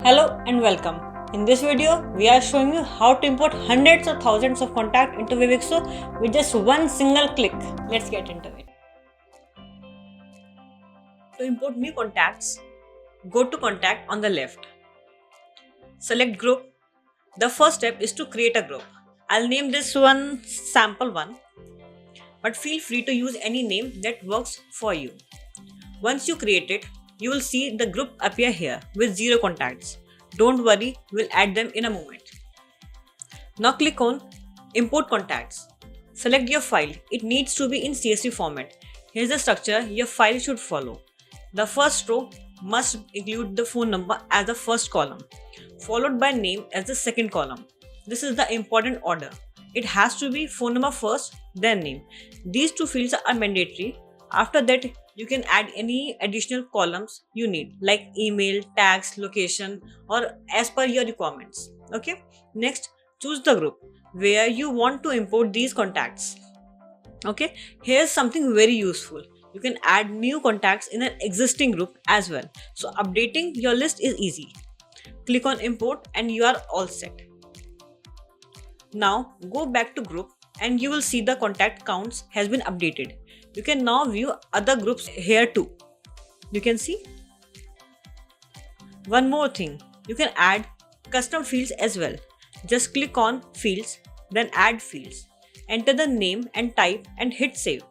Hello and welcome. In this video, we are showing you how to import hundreds or thousands of contacts into WAvixo with just one single click. Let's get into it. To import new contacts, go to Contact on the left. Select Group. The first step is to create a group. I'll name this one Sample 1, but feel free to use any name that works for you. Once you create it, you will see the group appear here with 0 contacts. Don't worry, we'll add them in a moment. Now click on Import Contacts. Select your file. It needs to be in CSV format. Here's the structure your file should follow. The first row must include the phone number as the first column, followed by name as the second column. This is the important order. It has to be phone number first, then name. These two fields are mandatory. After that, you can add any additional columns you need, like email, tags, location, or as per your requirements. Okay. Next, choose the group where you want to import these contacts. Okay. Here's something very useful. You can add new contacts in an existing group as well. So updating your list is easy. Click on import and you are all set. Now go back to group and you will see the contact counts has been updated. You can now view other groups here too. You can see. One more thing, you can add custom fields as well. Just click on fields, then add fields. Enter the name and type and hit save.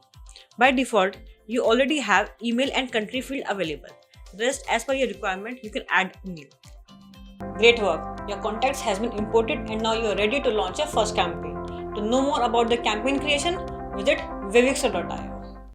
By default, you already have email and country field available. Rest as per your requirement, you can add new. Great work! Your contacts has been imported and now you are ready to launch your first campaign. To know more about the campaign creation, visit wavixo.io.